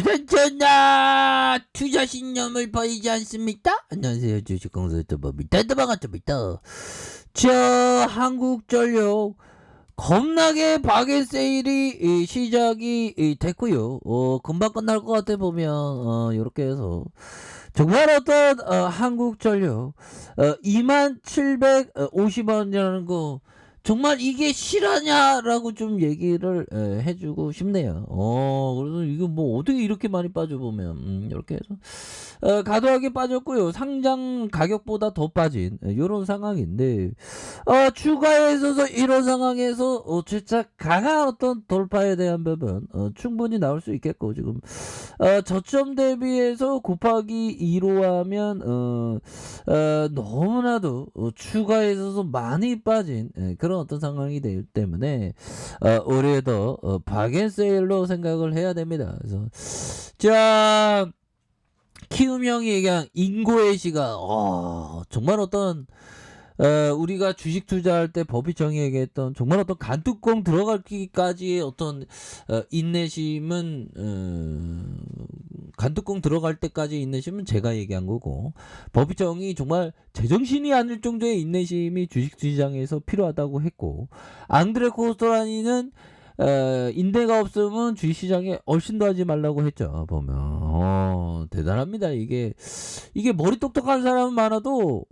주전전나 투자신념을 버리지 않습니까? 안녕하세요, 주식공사 유튜버입니다. 반갑습니다. 자, 한국전력 겁나게 박앤 세일이 시작이 됐고요. 금방 끝날 것 같아 보면 이렇게 해서 정말 어떤 한국전력 2750원이라는 거 정말 이게 실화냐라고 좀 얘기를 해주고 싶네요. 그래서 이거 뭐 어떻게 이렇게 많이 빠져보면 이렇게 해서 과도하게 빠졌고요. 상장 가격보다 더 빠진 이런 상황인데 추가에 있어서 이런 상황에서 진짜 강한 어떤 돌파에 대한 부분 충분히 나올 수 있겠고, 지금 저점 대비해서 곱하기 2로 하면 너무나도 추가에 있어서 많이 빠진 그런 어떤 상황이 되기 때문에 올해 더 박앤세일로 생각을 해야 됩니다. 그래서 자, 키움형이 얘기한 인고의 시가 정말 어떤 우리가 주식 투자할 때 법이정이 얘기했던 정말 어떤 간뚜껑 들어가기까지의 어떤 인내심은 간뚜껑 들어갈 때까지 인내심은 제가 얘기한 거고, 법이정이 정말 제정신이 아닐 정도의 인내심이 주식 시장에서 필요하다고 했고, 앙드레 코스토라니는 인대가 없으면 주식시장에 얼씬도 하지 말라고 했죠. 보면 대단합니다. 이게 머리 똑똑한 사람은 많아도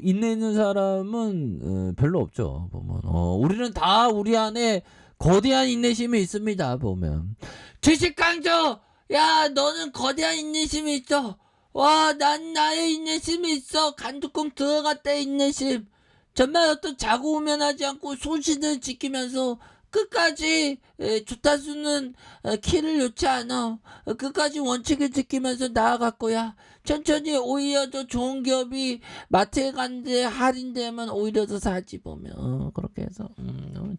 인내 있는 사람은 별로 없죠. 보면 우리는 다 우리 안에 거대한 인내심이 있습니다. 보면 주식 강조, 야 너는 거대한 인내심이 있어. 와, 난 나의 인내심이 있어. 간뚜껑 들어갔다 인내심. 정말 어떤 자고 우면하지 않고 소신을 지키면서 끝까지 주타수는 키를 놓지 않아. 끝까지 원칙을 지키면서 나아갈 거야. 천천히 오히려 더 좋은 기업이 마트에 갔는데 할인되면 오히려 더 사지 보면 그렇게 해서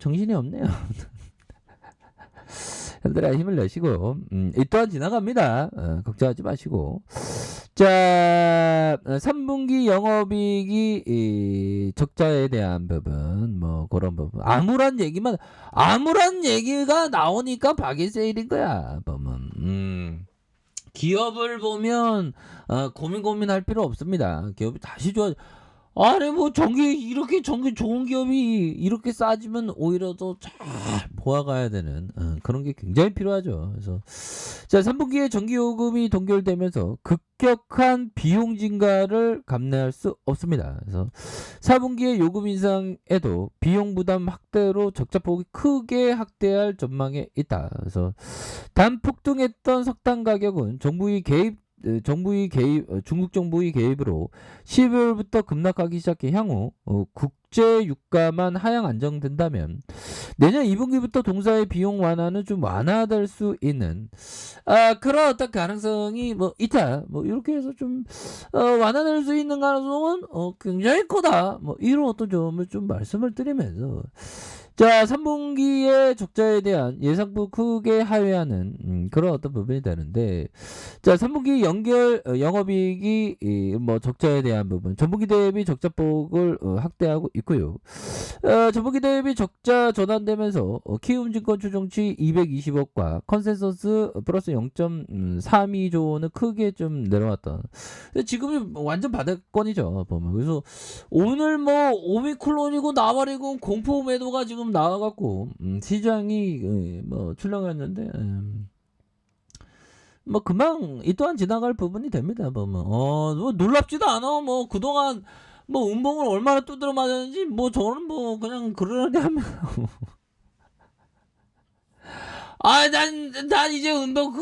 정신이 없네요. 현들아 힘을 내시고 이 또한 지나갑니다. 걱정하지 마시고. 자, 3분기 영업이익이 적자에 대한 부분, 뭐 그런 부분, 아무런 얘기가 나오니까 박앤세일인 거야. 보면 기업을 보면 고민할 필요 없습니다. 기업이 다시 좋아. 아니 뭐 이렇게 전기 좋은 기업이 이렇게 싸지면 오히려 더 잘 모아가야 되는 그런 게 굉장히 필요하죠. 그래서 자, 3분기에 전기요금이 동결되면서 급격한 비용 증가를 감내할 수 없습니다. 그래서 4분기에 요금 인상에도 비용 부담 확대로 적자폭이 크게 확대할 전망에 있다. 그래서 단 폭등했던 석탄 가격은 중국 정부의 개입으로 12월부터 급락하기 시작해 향후 국제 유가만 하향 안정된다면 내년 2분기부터 동사의 비용 완화는 좀 완화될 수 있는 그런 어떤 가능성이 뭐 있다. 뭐 이렇게 해서 좀 완화될 수 있는 가능성은 굉장히 크다. 뭐 이런 어떤 점을 좀 말씀을 드리면서 자, 3분기의 적자에 대한 예상보다 크게 하회하는 그런 어떤 부분이 되는데, 자, 3분기 영업이익이 뭐 적자에 대한 부분, 전분기 대비 적자폭을 확대하고 있고요. 전분기 대비 적자 전환되면서 키움증권 추정치 220억과 컨센서스 플러스 0.32조는 크게 좀 내려왔다. 지금이 완전 바닥권이죠. 보면. 그래서 오늘 뭐 오미클론이고 나발이고 공포 매도가 지금 나와갖고 시장이 뭐 출렁였는데 뭐 금방 이 또한 지나갈 부분이 됩니다. 보면 뭐 놀랍지도 않아. 뭐 그동안 뭐 음봉을 얼마나 두드려 맞았는지 뭐 저는 뭐 그냥 그러려니 하면 난 이제 음봉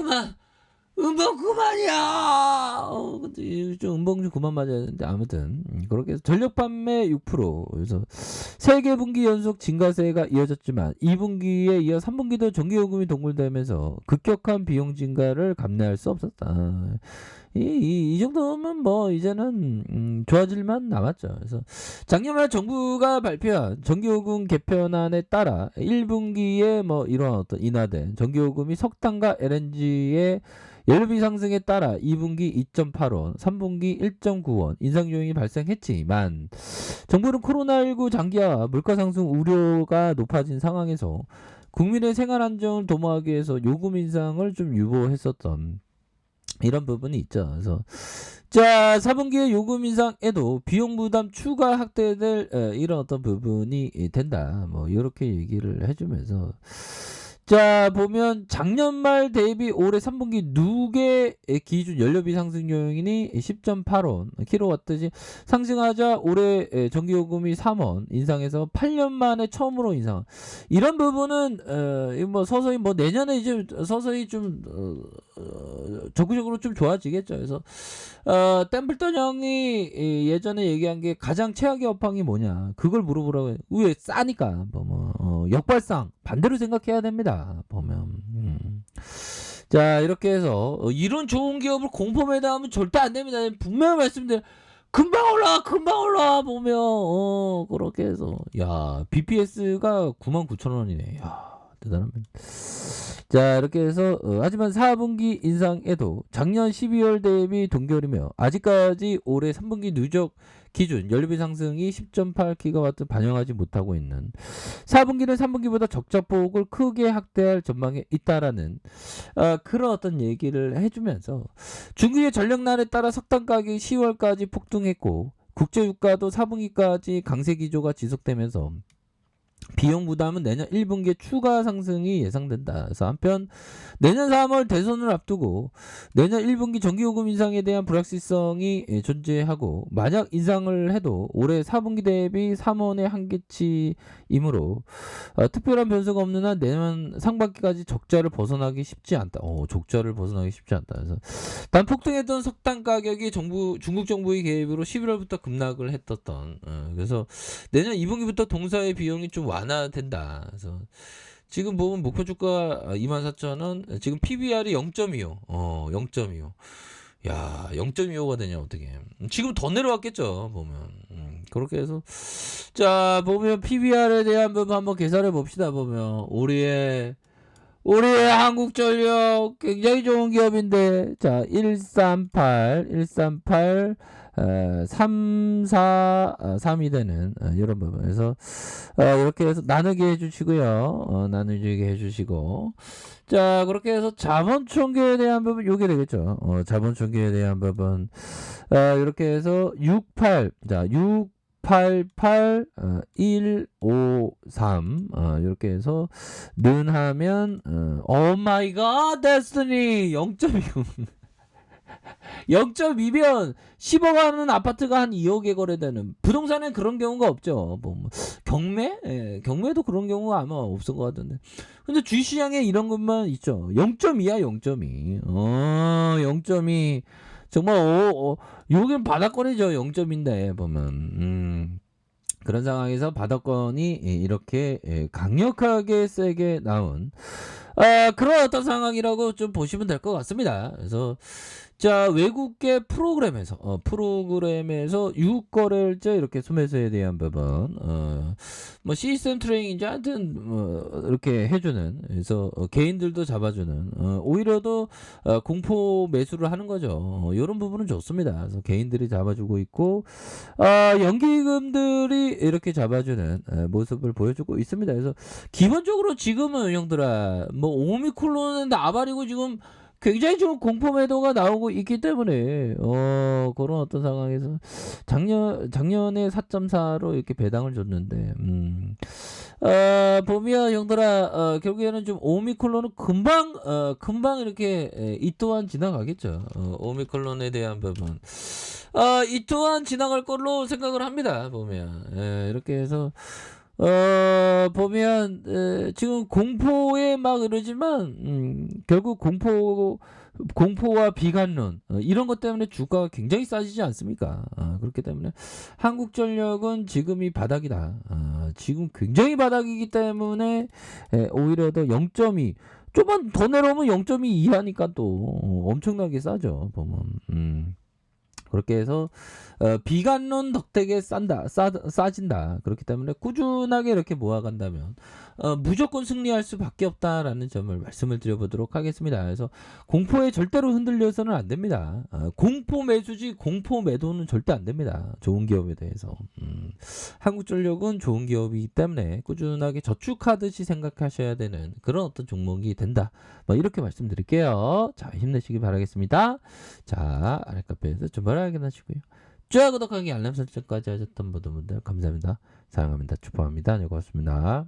그만이야. 근데 좀 음봉 좀 그만 맞아야 되는데 아무튼 그렇게 해서 전력 판매 6%. 그래서 세계 분기 연속 증가세가 이어졌지만 2분기에 이어 3분기도 전기요금이 동결되면서 급격한 비용 증가를 감내할 수 없었다. 이 정도면 뭐 이제는 좋아질만 남았죠. 그래서 작년 말 정부가 발표한 전기요금 개편안에 따라 1분기에 뭐 이런 어떤 인하된 전기요금이 석탄과 LNG의 연료비 상승에 따라 2분기 2.8원, 3분기 1.9원 인상 요인이 발생했지만 정부는 코로나19 장기화와 물가 상승 우려가 높아진 상황에서 국민의 생활 안정을 도모하기 위해서 요금 인상을 좀 유보했었던 이런 부분이 있죠. 그래서 자, 4분기에 요금 인상에도 비용 부담 추가 확대될 이런 어떤 부분이 된다. 뭐 이렇게 얘기를 해주면서 자, 보면 작년 말 대비 올해 3분기 누계 기준 연료비 상승 요인이 10.8원 킬로와트지 상승하자 올해 전기요금이 3원 인상해서 8년 만에 처음으로 인상. 이런 부분은 이거 뭐 서서히 뭐 내년에 이제 서서히 좀 적극적으로 좀 좋아지겠죠. 그래서 템플턴 형이 예전에 얘기한 게 가장 최악의 업황이 뭐냐 그걸 물어보라고 해요. 왜 싸니까 역발상 반대로 생각해야 됩니다. 보면 자, 이렇게 해서 이런 좋은 기업을 공포매도하면 절대 안 됩니다. 분명히 말씀드려요. 금방 올라 보면 그렇게 해서 야, BPS가 99,000원이네. 야, 대단합니다. 자, 이렇게 해서 하지만 4분기 인상에도 작년 12월 대비 동결이며 아직까지 올해 3분기 누적 기준 연료비 상승이 10.8GW 반영하지 못하고 있는 4분기는 3분기보다 적자폭을 크게 확대할 전망에 있다라는 그런 어떤 얘기를 해주면서 중국의 전력난에 따라 석탄 가격이 10월까지 폭등했고 국제유가도 4분기까지 강세 기조가 지속되면서 비용 부담은 내년 1분기에 추가 상승이 예상된다. 그래서 한편 내년 3월 대선을 앞두고 내년 1분기 전기요금 인상에 대한 불확실성이 존재하고 만약 인상을 해도 올해 4분기 대비 3원의 한계치이므로 특별한 변수가 없는 한 내년 상반기까지 적자를 벗어나기 쉽지 않다. 적자를 벗어나기 쉽지 않다. 그래서 단 폭등했던 석탄 가격이 중국 정부의 개입으로 11월부터 급락을 했었던 그래서 내년 2분기부터 동사의 비용이 좀 완화된다. 그래서 지금 보면 목표 주가 24,000원, 지금 PBR이 0.25. 0.25. 야, 0.25가 되냐 어떻게? 지금 더 내려왔겠죠 보면. 그렇게 해서 자, 보면 PBR에 대한 부분 한번 계산해 봅시다. 보면 우리의 한국전력 굉장히 좋은 기업인데 자, 138 343이 되는 이런 부분에서 이렇게 해서 나누게 해주시고요. 나누게 해주시고 자, 그렇게 해서 자본 총계에 대한 부분 요게 되겠죠. 자본 총계에 대한 부분 이렇게 해서 68 자, 688 153 이렇게 해서 는하면 오 마이 갓 데스티니 0.20 0.2면 10억 하는 아파트가 한 2억에 거래되는 부동산엔 그런 경우가 없죠. 뭐 경매? 경매도 그런 경우가 아마 없을 것 같은데. 근데 주식시장에 이런 것만 있죠. 0.2야 0.2. 0.2 정말 여긴 바닥권이죠. 0.인데 보면 그런 상황에서 바닥권이 이렇게 강력하게 세게 나온 그런 어떤 상황이라고 좀 보시면 될 것 같습니다. 그래서 자, 외국계 프로그램에서 유거래일제 이렇게 소매수에 대한 부분 뭐 시스템 트레이닝인지 하여튼 이렇게 해주는 그래서 개인들도 잡아주는 오히려도 공포 매수를 하는 거죠. 이런 부분은 좋습니다. 그래서 개인들이 잡아주고 있고 연기금들이 이렇게 잡아주는 모습을 보여주고 있습니다. 그래서 기본적으로 지금은 형들아 뭐 오미크론은 나발이고 지금 굉장히 좀 공포 매도가 나오고 있기 때문에 그런 어떤 상황에서 작년에 4.4로 이렇게 배당을 줬는데 보면 형들아 결국에는 좀 오미클론은 금방 이렇게 이 또한 지나가겠죠. 오미클론에 대한 부분 이 또한 지나갈 걸로 생각을 합니다. 보면 이렇게 해서 보면 지금 공포에 막 이러지만 결국 공포와 비관론 이런 것 때문에 주가가 굉장히 싸지지 않습니까? 그렇기 때문에 한국전력은 지금이 바닥이다. 지금 굉장히 바닥이기 때문에 오히려 더 0.2 조금만 더 내려오면 0.2 이하니까 또 엄청나게 싸죠. 보면 그렇게 해서 비관론 덕택에 싸진다. 그렇기 때문에 꾸준하게 이렇게 모아간다면 무조건 승리할 수밖에 없다라는 점을 말씀을 드려보도록 하겠습니다. 그래서 공포에 절대로 흔들려서는 안 됩니다. 공포 매수지 공포 매도는 절대 안 됩니다. 좋은 기업에 대해서. 한국전력은 좋은 기업이기 때문에 꾸준하게 저축하듯이 생각하셔야 되는 그런 어떤 종목이 된다. 뭐 이렇게 말씀드릴게요. 자, 힘내시기 바라겠습니다. 자, 아랫카페에서 주말 확인하시고요. 좋아요, 구독하기, 알람 설정까지 하셨던 모든 분들 감사합니다. 사랑합니다. 축복합니다. 네, 고맙습니다.